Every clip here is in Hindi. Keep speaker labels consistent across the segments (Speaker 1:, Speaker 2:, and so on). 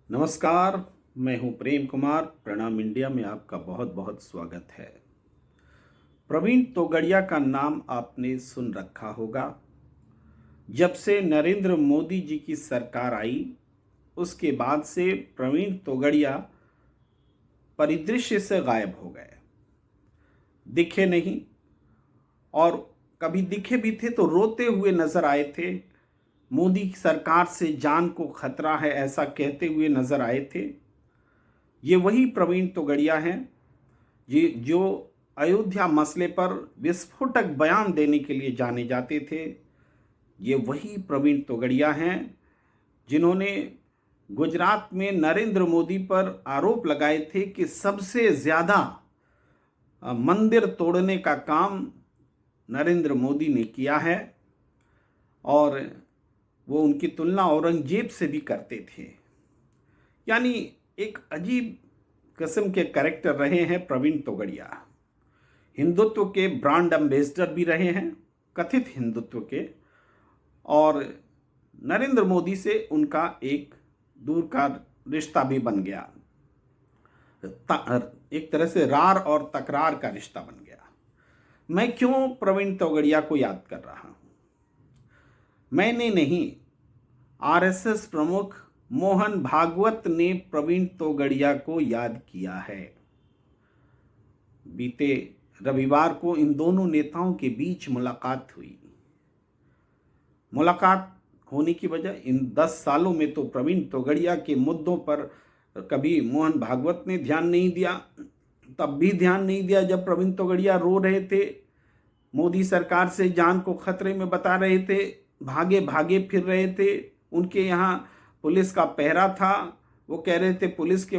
Speaker 1: नमस्कार। मैं हूं प्रेम कुमार। प्रणाम इंडिया में आपका बहुत बहुत स्वागत है। प्रवीण तोगड़िया का नाम आपने सुन रखा होगा। जब से नरेंद्र मोदी जी की सरकार आई उसके बाद से प्रवीण तोगड़िया परिदृश्य से गायब हो गए, दिखे नहीं। और कभी दिखे भी थे तो रोते हुए नजर आए थे। मोदी की सरकार से जान को खतरा है ऐसा कहते हुए नजर आए थे। ये वही प्रवीण तोगड़िया हैं ये जो अयोध्या मसले पर विस्फोटक बयान देने के लिए जाने जाते थे। ये वही प्रवीण तोगड़िया हैं जिन्होंने गुजरात में नरेंद्र मोदी पर आरोप लगाए थे कि सबसे ज़्यादा मंदिर तोड़ने का काम नरेंद्र मोदी ने किया है और वो उनकी तुलना औरंगजेब से भी करते थे। यानी एक अजीब किस्म के कैरेक्टर रहे हैं प्रवीण तोगड़िया। हिंदुत्व के ब्रांड एम्बेसडर भी रहे हैं, कथित हिंदुत्व के। और नरेंद्र मोदी से उनका एक दूर का रिश्ता भी बन गया, एक तरह से रार और तकरार का रिश्ता बन गया। मैं क्यों प्रवीण तोगड़िया को याद कर रहा हूं? मैंने नहीं, आरएसएस प्रमुख मोहन भागवत ने प्रवीण तोगड़िया को याद किया है। बीते रविवार को इन दोनों नेताओं के बीच मुलाकात हुई। मुलाकात होने की वजह इन 10 सालों में तो प्रवीण तोगड़िया के मुद्दों पर कभी मोहन भागवत ने ध्यान नहीं दिया। तब भी ध्यान नहीं दिया जब प्रवीण तोगड़िया रो रहे थे, मोदी सरकार से जान को खतरे में बता रहे थे, भागे भागे फिर रहे थे। उनके यहाँ पुलिस का पहरा था। वो कह रहे थे पुलिस के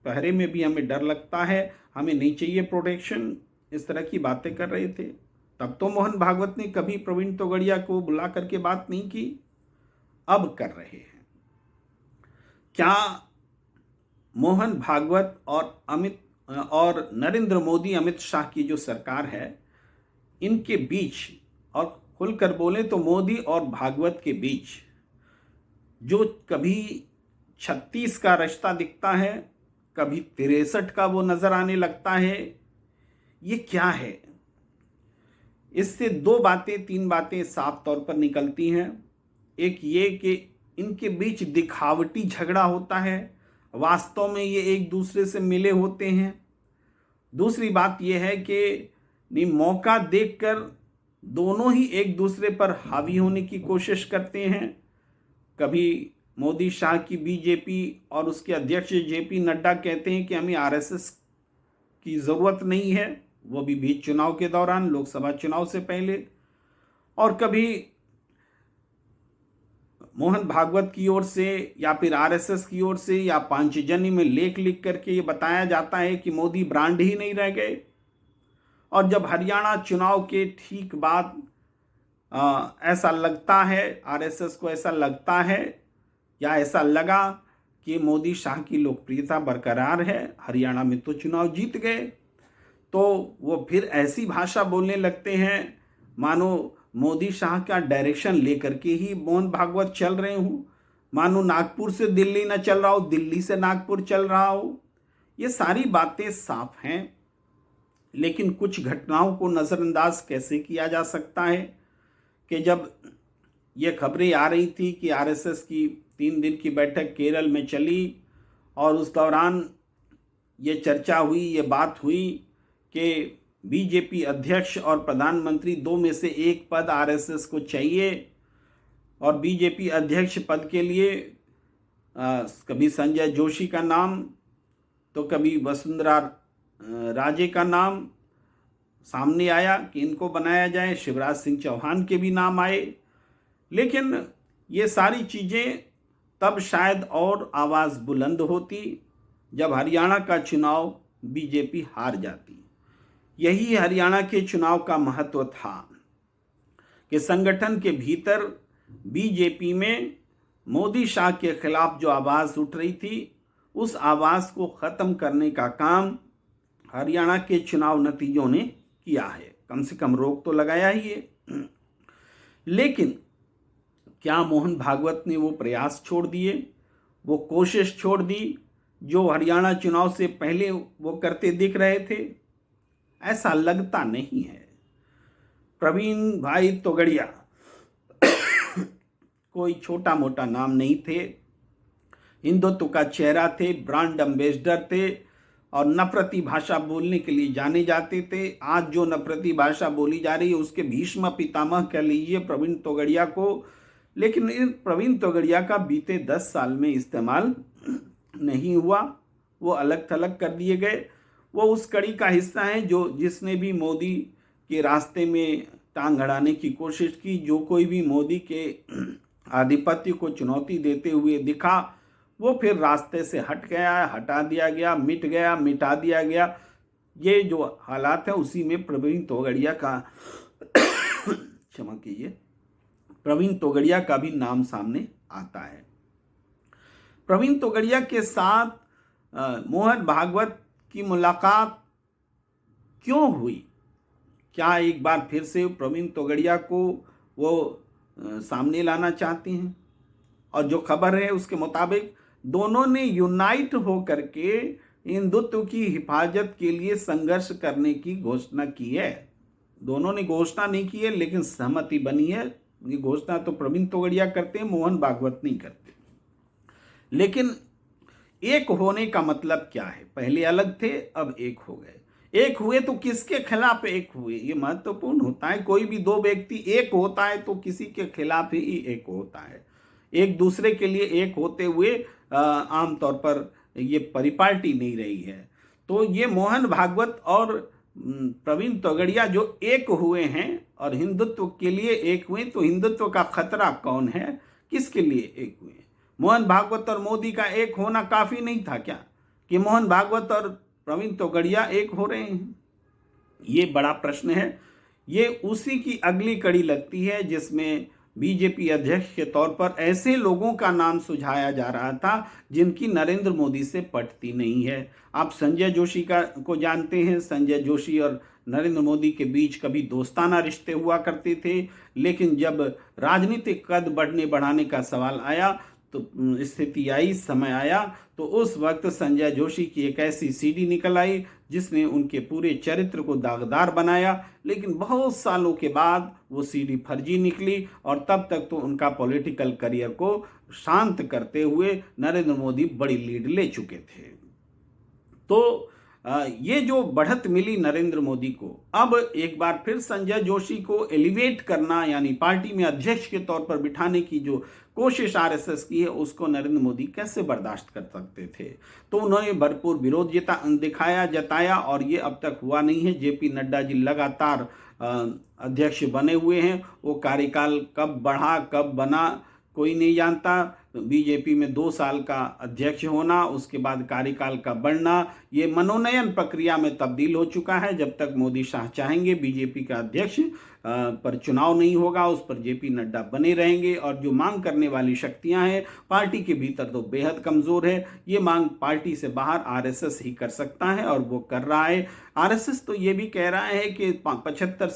Speaker 1: पहरे में भी हमें डर लगता है, हमें नहीं चाहिए प्रोटेक्शन। इस तरह की बातें कर रहे थे। तब तो मोहन भागवत ने कभी प्रवीण तोगड़िया को बुला करके बात नहीं की, अब कर रहे हैं। क्या मोहन भागवत और नरेंद्र मोदी अमित शाह की जो सरकार है, इनके बीच, और खुलकर बोले तो मोदी और भागवत के बीच जो कभी 36 का रिश्ता दिखता है, कभी 63 का वो नजर आने लगता है, ये क्या है? इससे 3 बातें साफ तौर पर निकलती हैं। एक ये कि इनके बीच दिखावटी झगड़ा होता है, वास्तव में ये एक दूसरे से मिले होते हैं। दूसरी बात यह है कि मौका देखकर दोनों ही एक दूसरे पर हावी होने की कोशिश करते हैं। कभी मोदी शाह की बीजेपी और उसके अध्यक्ष जेपी नड्डा कहते हैं कि हमें आरएसएस की ज़रूरत नहीं है, वो भी बीच चुनाव के दौरान, लोकसभा चुनाव से पहले। और कभी मोहन भागवत की ओर से या फिर आरएसएस की ओर से या पांचजन्य में लेख लिख करके ये बताया जाता है कि मोदी ब्रांड ही नहीं रह गए। और जब हरियाणा चुनाव के ठीक बाद ऐसा लगता है, आरएसएस को ऐसा लगता है या ऐसा लगा कि मोदी शाह की लोकप्रियता बरकरार है, हरियाणा में तो चुनाव जीत गए, तो वो फिर ऐसी भाषा बोलने लगते हैं मानो मोदी शाह का डायरेक्शन लेकर के ही मोहन भागवत चल रहे हूँ, मानो नागपुर से दिल्ली न चल रहा हो, दिल्ली से नागपुर चल रहा हो। ये सारी बातें साफ हैं, लेकिन कुछ घटनाओं को नज़रअंदाज कैसे किया जा सकता है कि जब ये खबरें आ रही थी कि आरएसएस की 3 दिन की बैठक केरल में चली और उस दौरान ये चर्चा हुई, ये बात हुई कि बीजेपी अध्यक्ष और प्रधानमंत्री 2 में से एक पद आरएसएस को चाहिए, और बीजेपी अध्यक्ष पद के लिए कभी संजय जोशी का नाम तो कभी वसुंधरा राजे का नाम सामने आया कि इनको बनाया जाए, शिवराज सिंह चौहान के भी नाम आए। लेकिन ये सारी चीज़ें तब शायद और आवाज़ बुलंद होती जब हरियाणा का चुनाव बीजेपी हार जाती। यही हरियाणा के चुनाव का महत्व था कि संगठन के भीतर बीजेपी में मोदी शाह के खिलाफ जो आवाज़ उठ रही थी, उस आवाज़ को ख़त्म करने का काम हरियाणा के चुनाव नतीजों ने किया है। कम से कम रोक तो लगाया ही है। लेकिन क्या मोहन भागवत ने वो प्रयास छोड़ दिए? वो कोशिश छोड़ दी जो हरियाणा चुनाव से पहले वो करते दिख रहे थे? ऐसा लगता नहीं है। प्रवीण भाई तोगड़िया कोई छोटा मोटा नाम नहीं थे, हिंदुत्व का चेहरा थे, ब्रांड एम्बेसडर थे और नफरती भाषा बोलने के लिए जाने जाते थे। आज जो नफरती भाषा बोली जा रही है उसके भीष्म पितामह कह लीजिए प्रवीण तोगड़िया को, लेकिन इन प्रवीण तोगड़िया का बीते 10 साल में इस्तेमाल नहीं हुआ। वो अलग थलग कर दिए गए। वो उस कड़ी का हिस्सा है जिसने भी मोदी के रास्ते में टांग अड़ाने की कोशिश की। जो कोई भी मोदी के आधिपत्य को चुनौती देते हुए दिखा वो फिर रास्ते से हट गया, हटा दिया गया, मिट गया, मिटा दिया गया। ये जो हालात है उसी में प्रवीण तोगड़िया का क्षमा कीजिए, प्रवीण तोगड़िया का भी नाम सामने आता है। प्रवीण तोगड़िया के साथ मोहन भागवत की मुलाकात क्यों हुई? क्या एक बार फिर से प्रवीण तोगड़िया को वो सामने लाना चाहते हैं? और जो खबर है उसके मुताबिक दोनों ने यूनाइट होकर के हिंदुत्व की हिफाजत के लिए संघर्ष करने की घोषणा की है। दोनों ने घोषणा नहीं की है लेकिन सहमति बनी है। ये घोषणा तो प्रवीण तोगड़िया करते हैं, मोहन भागवत नहीं करते। लेकिन एक होने का मतलब क्या है? पहले अलग थे, अब एक हो गए। एक हुए तो किसके खिलाफ एक हुए, ये महत्वपूर्ण होता है। कोई भी दो व्यक्ति एक होता है तो किसी के खिलाफ ही एक होता है। एक दूसरे के लिए एक होते हुए आमतौर पर ये परिपाटी नहीं रही है। तो ये मोहन भागवत और प्रवीण तोगड़िया जो एक हुए हैं और हिंदुत्व के लिए एक हुए, तो हिंदुत्व का खतरा कौन है, किसके लिए एक हुए? मोहन भागवत और मोदी का एक होना काफी नहीं था क्या कि मोहन भागवत और प्रवीण तोगड़िया एक हो रहे हैं? ये बड़ा प्रश्न है। ये उसी की अगली कड़ी लगती है जिसमें बीजेपी अध्यक्ष के तौर पर ऐसे लोगों का नाम सुझाया जा रहा था जिनकी नरेंद्र मोदी से पटती नहीं है। आप संजय जोशी को जानते हैं। संजय जोशी और नरेंद्र मोदी के बीच कभी दोस्ताना रिश्ते हुआ करते थे, लेकिन जब राजनीतिक कद बढ़ाने का सवाल आया तो स्थिति आई, समय आया, तो उस वक्त संजय जोशी की एक ऐसी सीडी निकल आई जिसने उनके पूरे चरित्र को दागदार बनाया। लेकिन बहुत सालों के बाद वो सीडी फर्जी निकली और तब तक तो उनका पॉलिटिकल करियर को शांत करते हुए नरेंद्र मोदी बड़ी लीड ले चुके थे। तो ये जो बढ़त मिली नरेंद्र मोदी को, अब एक बार फिर संजय जोशी को एलिवेट करना यानी पार्टी में अध्यक्ष के तौर पर बिठाने की जो कोशिश आरएसएस की है उसको नरेंद्र मोदी कैसे बर्दाश्त कर सकते थे? तो उन्होंने भरपूर विरोध जताया और ये अब तक हुआ नहीं है। जेपी नड्डा जी लगातार अध्यक्ष बने हुए हैं। वो कार्यकाल कब बढ़ा कब बना कोई नहीं जानता। बीजेपी में 2 साल का अध्यक्ष होना, उसके बाद कार्यकाल का बढ़ना, ये मनोनयन प्रक्रिया में तब्दील हो चुका है। जब तक मोदी शाह चाहेंगे बीजेपी का अध्यक्ष पर चुनाव नहीं होगा, उस पर जेपी नड्डा बने रहेंगे। और जो मांग करने वाली शक्तियां हैं पार्टी के भीतर तो बेहद कमजोर है। ये मांग पार्टी से बाहर आरएसएस ही कर सकता है और वो कर रहा है। आरएसएस तो ये भी कह रहा है कि 75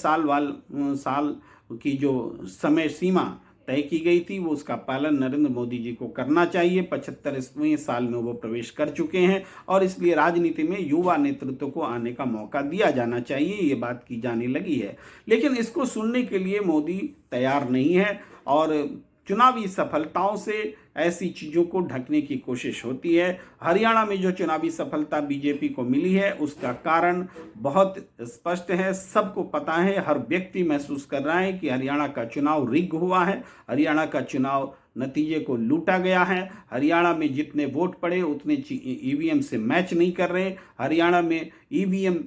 Speaker 1: साल की जो समय सीमा तय की गई थी वो उसका पालन नरेंद्र मोदी जी को करना चाहिए। 75वें साल में वो प्रवेश कर चुके हैं और इसलिए राजनीति में युवा नेतृत्व को आने का मौका दिया जाना चाहिए, ये बात की जाने लगी है। लेकिन इसको सुनने के लिए मोदी तैयार नहीं है और चुनावी सफलताओं से ऐसी चीज़ों को ढकने की कोशिश होती है। हरियाणा में जो चुनावी सफलता बीजेपी को मिली है उसका कारण बहुत स्पष्ट है, सबको पता है। हर व्यक्ति महसूस कर रहा है कि हरियाणा का चुनाव रिग हुआ है, हरियाणा का चुनाव नतीजे को लूटा गया है। हरियाणा में जितने वोट पड़े उतने ईवीएम से मैच नहीं कर रहे। हरियाणा में ईवीएम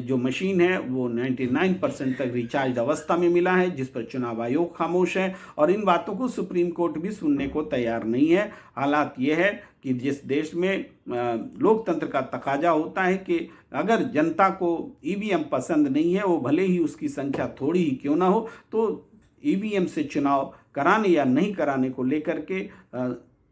Speaker 1: जो मशीन है वो 99% तक रिचार्ज अवस्था में मिला है, जिस पर चुनाव आयोग खामोश है और इन बातों को सुप्रीम कोर्ट भी सुनने को तैयार नहीं है। हालात ये है कि जिस देश में लोकतंत्र का तकाजा होता है कि अगर जनता को ईवीएम पसंद नहीं है, वो भले ही उसकी संख्या थोड़ी ही क्यों ना हो, तो ईवीएम से चुनाव कराने या नहीं कराने को लेकर के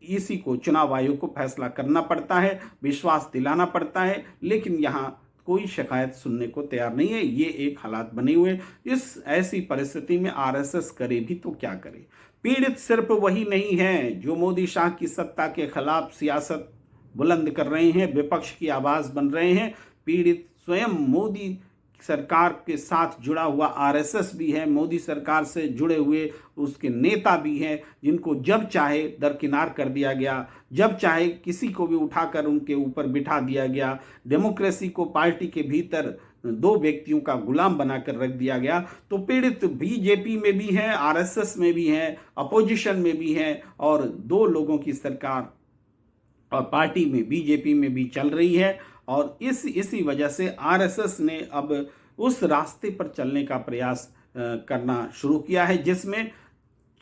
Speaker 1: इसी को चुनाव आयोग को फैसला करना पड़ता है, विश्वास दिलाना पड़ता है। लेकिन यहाँ कोई शिकायत सुनने को तैयार नहीं है। ये एक हालात बने हुए। इस ऐसी परिस्थिति में आरएसएस करे भी तो क्या करे? पीड़ित सिर्फ वही नहीं है जो मोदी शाह की सत्ता के खिलाफ सियासत बुलंद कर रहे हैं, विपक्ष की आवाज बन रहे हैं। पीड़ित स्वयं मोदी सरकार के साथ जुड़ा हुआ आरएसएस भी है, मोदी सरकार से जुड़े हुए उसके नेता भी हैं, जिनको जब चाहे दरकिनार कर दिया गया, जब चाहे किसी को भी उठाकर उनके ऊपर बिठा दिया गया। डेमोक्रेसी को पार्टी के भीतर दो व्यक्तियों का गुलाम बनाकर रख दिया गया। तो पीड़ित बीजेपी में भी है, आरएसएस में भी है, अपोजिशन में भी है, और दो लोगों की सरकार और पार्टी में बीजेपी में भी चल रही है। और इसी वजह से आरएसएस ने अब उस रास्ते पर चलने का प्रयास करना शुरू किया है, जिसमें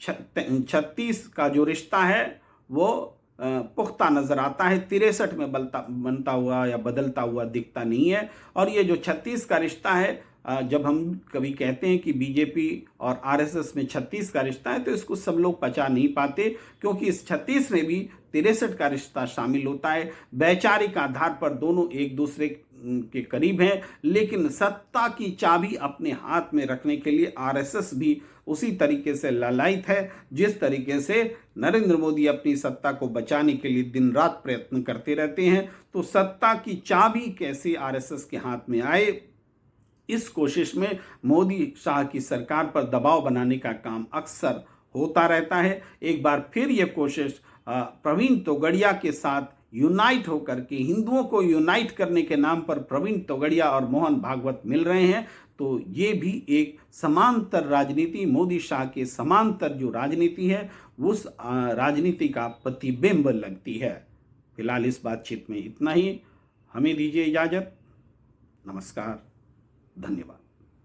Speaker 1: 36 का जो रिश्ता है वो पुख्ता नजर आता है, 63 में बनता हुआ या बदलता हुआ दिखता नहीं है। और ये जो 36 का रिश्ता है, जब हम कभी कहते हैं कि बीजेपी और आरएसएस में 36 का रिश्ता है, तो इसको सब लोग पचा नहीं पाते, क्योंकि इस 36 में भी 63 का रिश्ता शामिल होता है। वैचारिक आधार पर दोनों एक दूसरे के करीब हैं, लेकिन सत्ता की चाबी अपने हाथ में रखने के लिए आरएसएस भी उसी तरीके से लालायित है, जिस तरीके से नरेंद्र मोदी अपनी सत्ता को बचाने के लिए दिन रात प्रयत्न करते रहते हैं। तो सत्ता की चाबी कैसे आरएसएस के हाथ में आए, इस कोशिश में मोदी शाह की सरकार पर दबाव बनाने का काम अक्सर होता रहता है। एक बार फिर ये कोशिश प्रवीण तोगड़िया के साथ यूनाइट होकर के, हिंदुओं को यूनाइट करने के नाम पर प्रवीण तोगड़िया और मोहन भागवत मिल रहे हैं। तो ये भी एक समांतर राजनीति, मोदी शाह के समांतर जो राजनीति है, उस राजनीति का प्रतिबिंब लगती है। फिलहाल इस बातचीत में इतना ही। हमें दीजिए इजाजत। नमस्कार, धन्यवाद।